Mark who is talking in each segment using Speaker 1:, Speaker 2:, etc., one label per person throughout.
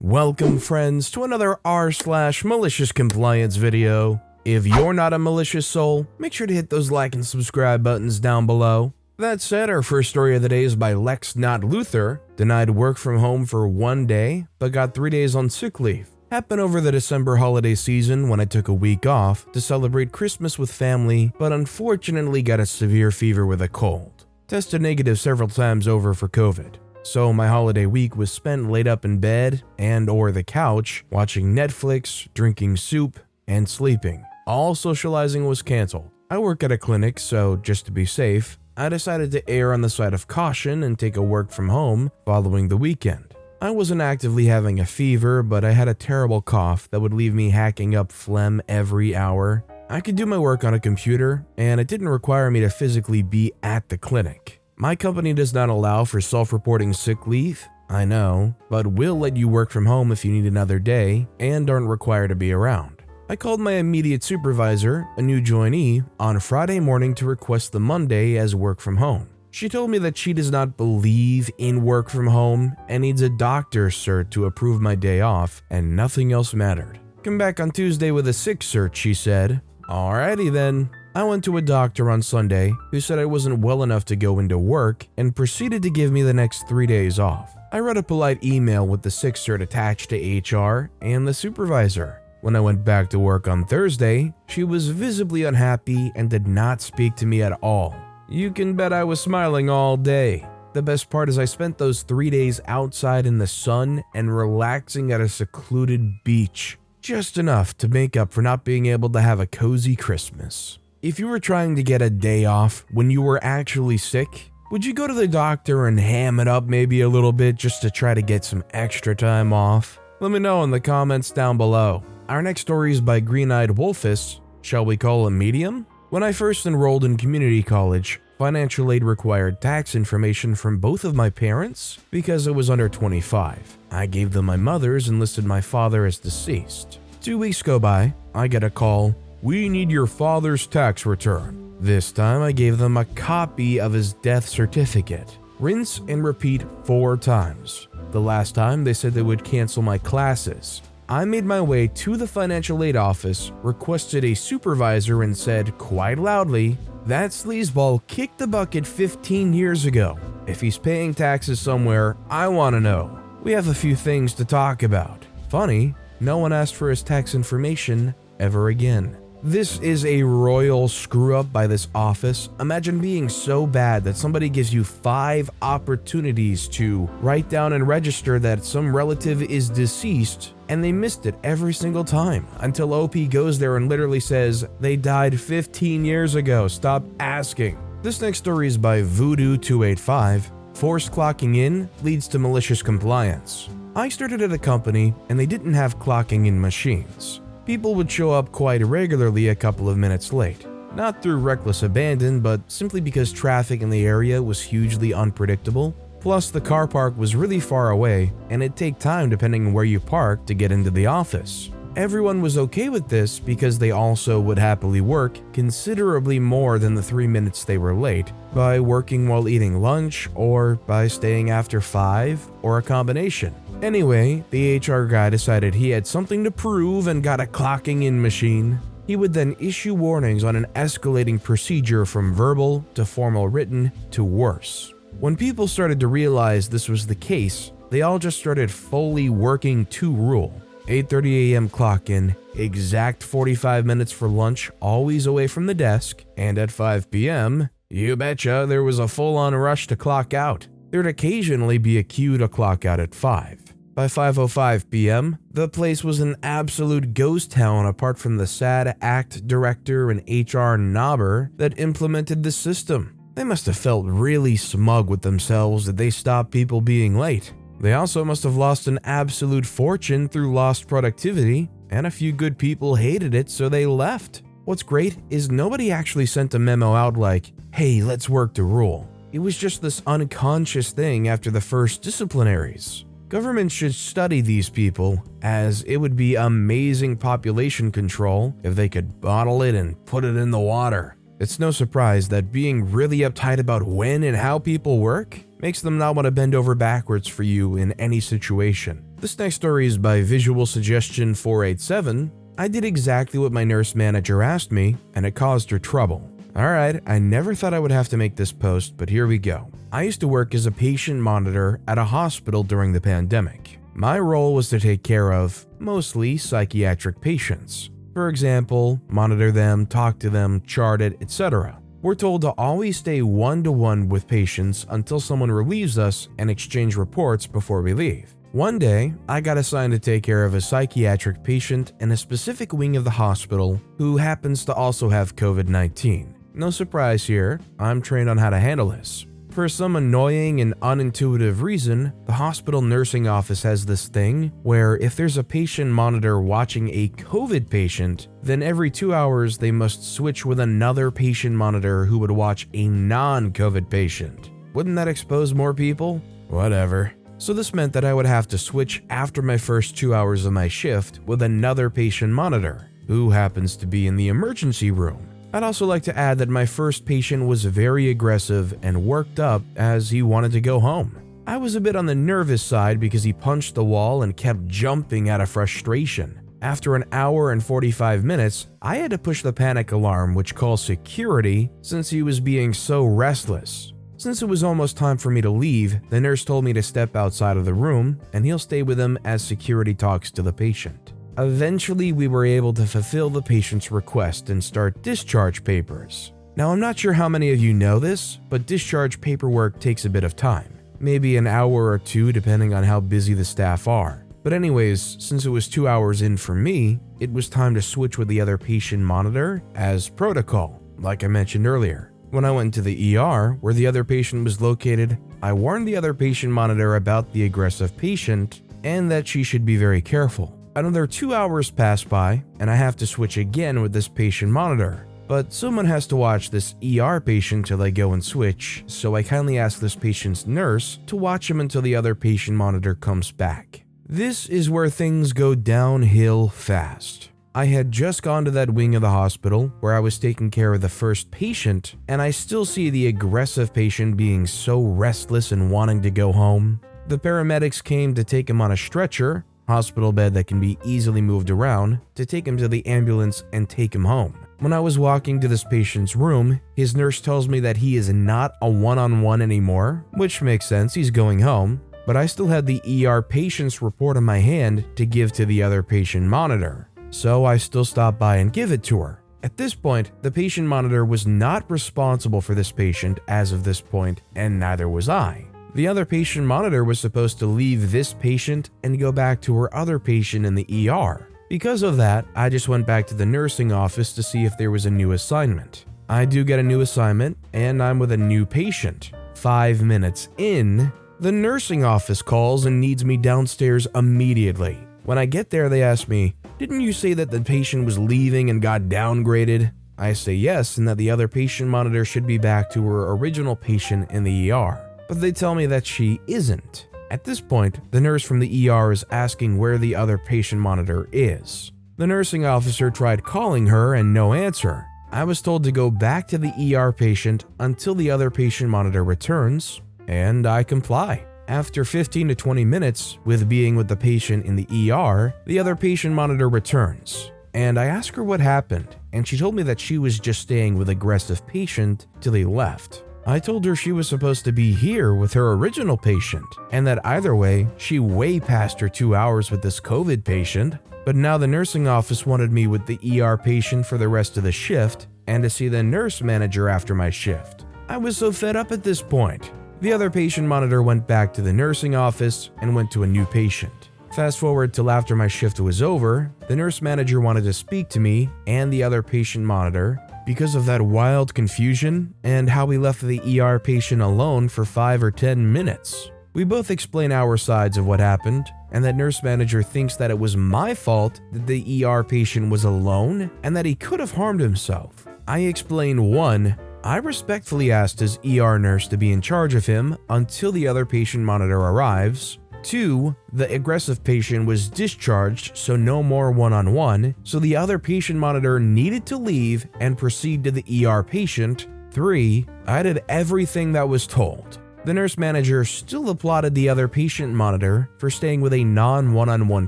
Speaker 1: Welcome friends to another r/malicious compliance video. If you're not a malicious soul, make sure to hit those like and subscribe buttons down below. That said, our first story of the day is by Lex Not Luther, denied work from home for 1 day, but got 3 days on sick leave. Happened over the December holiday season when I took a week off to celebrate Christmas with family, but unfortunately got a severe fever with a cold. Tested negative several times over for COVID. So my holiday week was spent laid up in bed and or the couch, watching Netflix, drinking soup, and sleeping. All socializing was canceled. I work at a clinic, so just to be safe, I decided to err on the side of caution and take a work from home following the weekend. I wasn't actively having a fever, but I had a terrible cough that would leave me hacking up phlegm every hour. I could do my work on a computer, and it didn't require me to physically be at the clinic. My company does not allow for self-reporting sick leave, I know, but will let you work from home if you need another day and aren't required to be around. I called my immediate supervisor, a new joinee, on Friday morning to request the Monday as work from home. She told me that she does not believe in work from home and needs a doctor's cert to approve my day off, and nothing else mattered. Come back on Tuesday with a sick cert, she said. Alrighty then. I went to a doctor on Sunday who said I wasn't well enough to go into work and proceeded to give me the next 3 days off. I wrote a polite email with the sick cert attached to HR and the supervisor. When I went back to work on Thursday, she was visibly unhappy and did not speak to me at all. You can bet I was smiling all day. The best part is I spent those 3 days outside in the sun and relaxing at a secluded beach. Just enough to make up for not being able to have a cozy Christmas. If you were trying to get a day off when you were actually sick, would you go to the doctor and ham it up maybe a little bit just to try to get some extra time off? Let me know in the comments down below. Our next story is by Green-Eyed Wolfus. Shall we call him medium? When I first enrolled in community college, financial aid required tax information from both of my parents because I was under 25. I gave them my mother's and listed my father as deceased. 2 weeks go by, I get a call. We need your father's tax return. This time I gave them a copy of his death certificate. Rinse and repeat 4 times. The last time they said they would cancel my classes. I made my way to the financial aid office, requested a supervisor and said quite loudly, "That sleazeball kicked the bucket 15 years ago. If he's paying taxes somewhere, I want to know. We have a few things to talk about." Funny, no one asked for his tax information ever again. This is a royal screw-up by this office. Imagine being so bad that somebody gives you 5 opportunities to write down and register that some relative is deceased, and they missed it every single time until OP goes there and literally says, "They died 15 years ago, stop asking." This next story is by Voodoo285. Forced clocking in leads to malicious compliance. I started at a company and they didn't have clocking in machines. People would show up quite regularly a couple of minutes late. Not through reckless abandon, but simply because traffic in the area was hugely unpredictable. Plus, the car park was really far away, and it'd take time depending on where you parked to get into the office. Everyone was okay with this because they also would happily work considerably more than the 3 minutes they were late by working while eating lunch or by staying after 5 or a combination. Anyway, the HR guy decided he had something to prove and got a clocking in machine. He would then issue warnings on an escalating procedure from verbal to formal written to worse. When people started to realize this was the case, they all just started fully working to rule. 8:30 a.m. clock in, exact 45 minutes for lunch, always away from the desk, and at 5 p.m., you betcha there was a full-on rush to clock out. There'd occasionally be a queue to clock out at 5. By 5:05 p.m., the place was an absolute ghost town apart from the sad act director and HR knobber that implemented the system. They must have felt really smug with themselves that they stopped people being late. They also must have lost an absolute fortune through lost productivity, and a few good people hated it so they left. What's great is nobody actually sent a memo out like, "Hey, let's work the rule." It was just this unconscious thing after the first disciplinaries. Government should study these people, as it would be amazing population control if they could bottle it and put it in the water. It's no surprise that being really uptight about when and how people work makes them not want to bend over backwards for you in any situation. This next story is by Visual Suggestion 487. I did exactly what my nurse manager asked me, and it caused her trouble. Alright, I never thought I would have to make this post, but here we go. I used to work as a patient monitor at a hospital during the pandemic. My role was to take care of, mostly, psychiatric patients. For example, monitor them, talk to them, chart it, etc. We're told to always stay one-to-one with patients until someone relieves us and exchange reports before we leave. One day, I got assigned to take care of a psychiatric patient in a specific wing of the hospital who happens to also have COVID-19. No surprise here, I'm trained on how to handle this. For some annoying and unintuitive reason, the hospital nursing office has this thing where if there's a patient monitor watching a COVID patient, then every 2 hours they must switch with another patient monitor who would watch a non-COVID patient. Wouldn't that expose more people? Whatever. So this meant that I would have to switch after my first 2 hours of my shift with another patient monitor, who happens to be in the emergency room. I'd also like to add that my first patient was very aggressive and worked up as he wanted to go home. I was a bit on the nervous side because he punched the wall and kept jumping out of frustration. After an hour and 45 minutes, I had to push the panic alarm which calls security since he was being so restless. Since it was almost time for me to leave, the nurse told me to step outside of the room and he'll stay with him as security talks to the patient. Eventually, we were able to fulfill the patient's request and start discharge papers. Now, I'm not sure how many of you know this, but discharge paperwork takes a bit of time. Maybe an hour or two depending on how busy the staff are. But anyways, since it was 2 hours in for me, it was time to switch with the other patient monitor as protocol, like I mentioned earlier. When I went to the ER, where the other patient was located, I warned the other patient monitor about the aggressive patient and that she should be very careful. Another 2 hours pass by, and I have to switch again with this patient monitor. But someone has to watch this ER patient till I go and switch, so I kindly ask this patient's nurse to watch him until the other patient monitor comes back. This is where things go downhill fast. I had just gone to that wing of the hospital where I was taking care of the first patient, and I still see the aggressive patient being so restless and wanting to go home. The paramedics came to take him on a stretcher, hospital bed that can be easily moved around, to take him to the ambulance and take him home. When I was walking to this patient's room, his nurse tells me that he is not a one-on-one anymore, which makes sense, he's going home, but I still had the ER patient's report in my hand to give to the other patient monitor. So I still stopped by and give it to her. At this point, the patient monitor was not responsible for this patient as of this point, and neither was I. The other patient monitor was supposed to leave this patient and go back to her other patient in the ER. Because of that, I just went back to the nursing office to see if there was a new assignment. I do get a new assignment, and I'm with a new patient. 5 minutes in, the nursing office calls and needs me downstairs immediately. When I get there, they ask me, "Didn't you say that the patient was leaving and got downgraded?" I say yes, and that the other patient monitor should be back to her original patient in the ER. But they tell me that she isn't. At this point, the nurse from the ER is asking where the other patient monitor is. The nursing officer tried calling her and no answer. I was told to go back to the ER patient until the other patient monitor returns, and I comply. After 15 to 20 minutes with being with the patient in the ER, the other patient monitor returns. And I asked her what happened, and she told me that she was just staying with aggressive patient till he left. I told her she was supposed to be here with her original patient, and that either way, she way passed her 2 hours with this COVID patient, but now the nursing office wanted me with the ER patient for the rest of the shift, and to see the nurse manager after my shift. I was so fed up at this point. The other patient monitor went back to the nursing office and went to a new patient. Fast forward till after my shift was over, the nurse manager wanted to speak to me and the other patient monitor because of that wild confusion and how we left the ER patient alone for 5 or 10 minutes. We both explain our sides of what happened, and that nurse manager thinks that it was my fault that the ER patient was alone and that he could have harmed himself. I explain 1, I respectfully asked his ER nurse to be in charge of him until the other patient monitor arrives. 2, the aggressive patient was discharged, so no more one-on-one, so the other patient monitor needed to leave and proceed to the ER patient. 3, I did everything that was told. The nurse manager still applauded the other patient monitor for staying with a non-one-on-one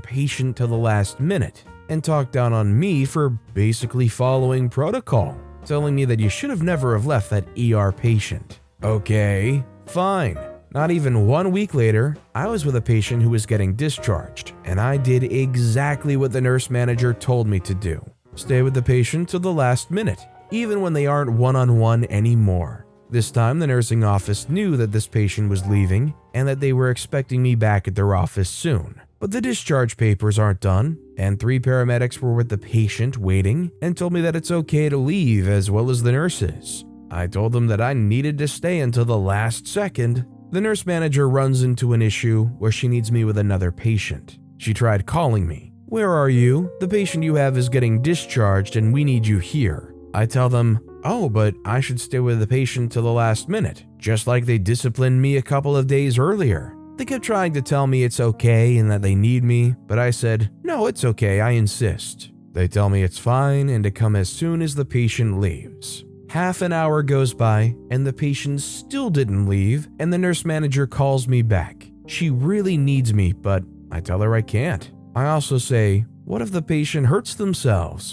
Speaker 1: patient till the last minute, and talked down on me for basically following protocol, telling me that you should have never have left that ER patient. Okay, fine. Not even 1 week later, I was with a patient who was getting discharged, and I did exactly what the nurse manager told me to do. Stay with the patient till the last minute, even when they aren't one-on-one anymore. This time, the nursing office knew that this patient was leaving and that they were expecting me back at their office soon. But the discharge papers aren't done, and 3 paramedics were with the patient waiting and told me that it's okay to leave as well as the nurses. I told them that I needed to stay until the last second. The nurse manager runs into an issue where she needs me with another patient. She tried calling me. "Where are you? The patient you have is getting discharged and we need you here." I tell them, "Oh, but I should stay with the patient till the last minute, just like they disciplined me a couple of days earlier." They kept trying to tell me it's okay and that they need me, but I said, "No, it's okay, I insist." They tell me it's fine and to come as soon as the patient leaves. Half an hour goes by and the patient still didn't leave, and the nurse manager calls me back. She really needs me, but I tell her I can't. I also say, "What if the patient hurts themselves,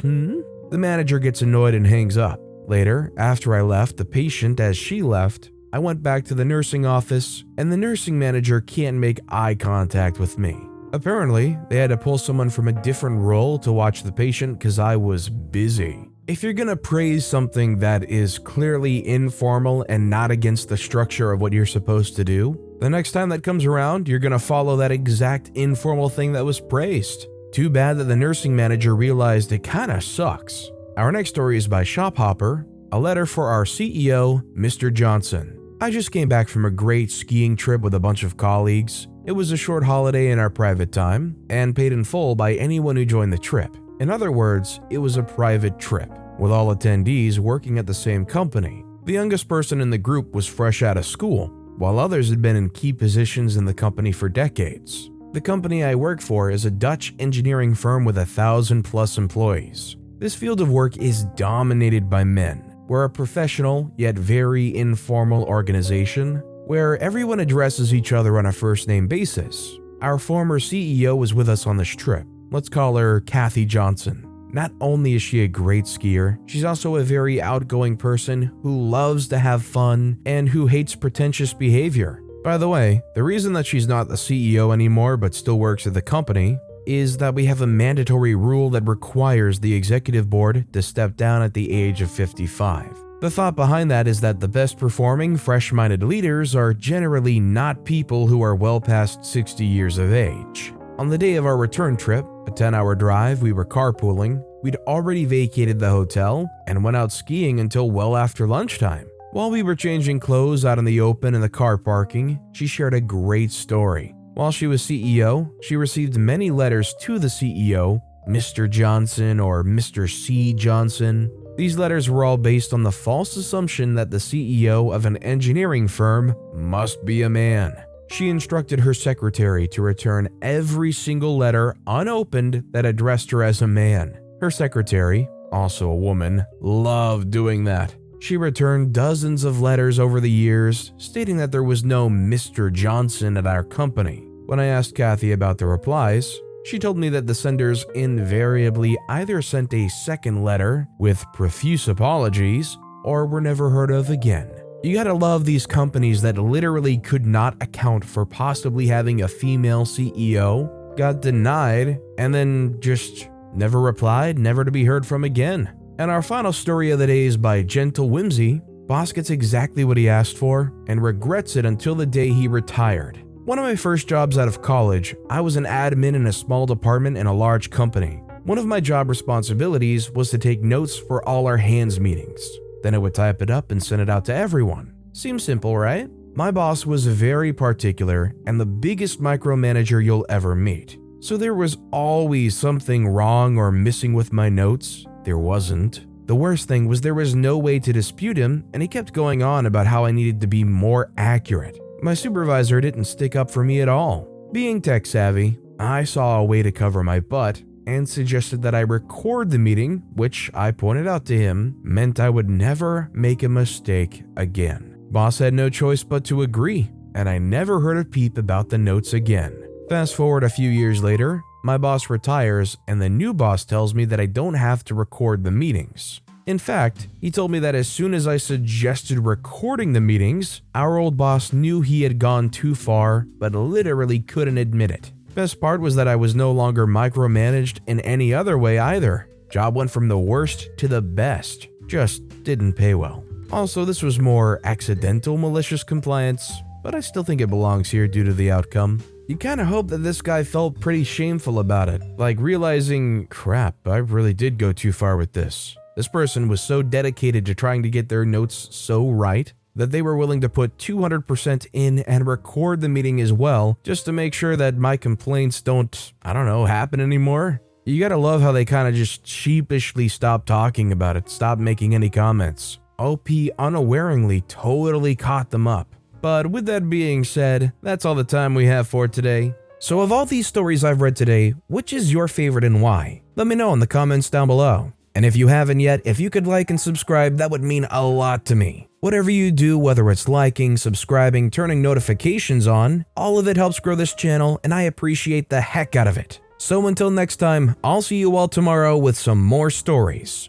Speaker 1: The manager gets annoyed and hangs up. Later, after I left the patient as she left, I went back to the nursing office, and the nursing manager can't make eye contact with me. Apparently, they had to pull someone from a different role to watch the patient because I was busy. If you're gonna praise something that is clearly informal and not against the structure of what you're supposed to do, the next time that comes around, you're gonna follow that exact informal thing that was praised. Too bad that the nursing manager realized it kinda sucks. Our next story is by Shophopper, a letter for our CEO, Mr. Johnson. I just came back from a great skiing trip with a bunch of colleagues. It was a short holiday in our private time, and paid in full by anyone who joined the trip. In other words, it was a private trip, with all attendees working at the same company. The youngest person in the group was fresh out of school, while others had been in key positions in the company for decades. The company I work for is a Dutch engineering firm with 1,000+ employees. This field of work is dominated by men. We're a professional yet very informal organization where everyone addresses each other on a first-name basis. Our former CEO was with us on this trip. Let's call her Kathy Johnson. Not only is she a great skier, she's also a very outgoing person who loves to have fun and who hates pretentious behavior. By the way, the reason that she's not the CEO anymore but still works at the company is that we have a mandatory rule that requires the executive board to step down at the age of 55. The thought behind that is that the best performing, fresh-minded leaders are generally not people who are well past 60 years of age. On the day of our return trip, a 10-hour drive, we were carpooling. We'd already vacated the hotel and went out skiing until well after lunchtime. While we were changing clothes out in the open in the car parking, she shared a great story. While she was CEO, she received many letters to the CEO, Mr. Johnson or Mr. C. Johnson. These letters were all based on the false assumption that the CEO of an engineering firm must be a man. She instructed her secretary to return every single letter unopened that addressed her as a man. Her secretary, also a woman, loved doing that. She returned dozens of letters over the years, stating that there was no Mr. Johnson at our company. When I asked Kathy about the replies, she told me that the senders invariably either sent a second letter with profuse apologies or were never heard of again. You gotta love these companies that literally could not account for possibly having a female CEO, got denied, and then just never replied, never to be heard from again. And our final story of the day is by Gentle Whimsy. Boss gets exactly what he asked for and regrets it until the day he retired. One of my first jobs out of college, I was an admin in a small department in a large company. One of my job responsibilities was to take notes for all our hands meetings. Then I would type it up and send it out to everyone. Seems simple, right? My boss was very particular and the biggest micromanager you'll ever meet. So there was always something wrong or missing with my notes. There wasn't. The worst thing was there was no way to dispute him, and he kept going on about how I needed to be more accurate. My supervisor didn't stick up for me at all. Being tech savvy, I saw a way to cover my butt and suggested that I record the meeting, which I pointed out to him meant I would never make a mistake again. Boss had no choice but to agree. and I never heard a peep about the notes again. Fast forward a few years later, my boss retires and the new boss tells me that I don't have to record the meetings. In fact, he told me that as soon as I suggested recording the meetings, our old boss knew he had gone too far, but literally couldn't admit it. Best part was that I was no longer micromanaged in any other way either. Job went from the worst to the best, just didn't pay well. Also, this was more accidental malicious compliance, but I still think it belongs here due to the outcome. You kinda hope that this guy felt pretty shameful about it, like realizing, crap, I really did go too far with this. This person was so dedicated to trying to get their notes so right that they were willing to put 200% in and record the meeting as well, just to make sure that my complaints don't, happen anymore. You gotta love how they kinda just sheepishly stopped talking about it, stopped making any comments. OP unawareingly totally caught them up. But with that being said, that's all the time we have for today. So of all these stories I've read today, which is your favorite and why? Let me know in the comments down below. And if you haven't yet, if you could like and subscribe, that would mean a lot to me. Whatever you do, whether it's liking, subscribing, turning notifications on, all of it helps grow this channel and I appreciate the heck out of it. So until next time, I'll see you all tomorrow with some more stories.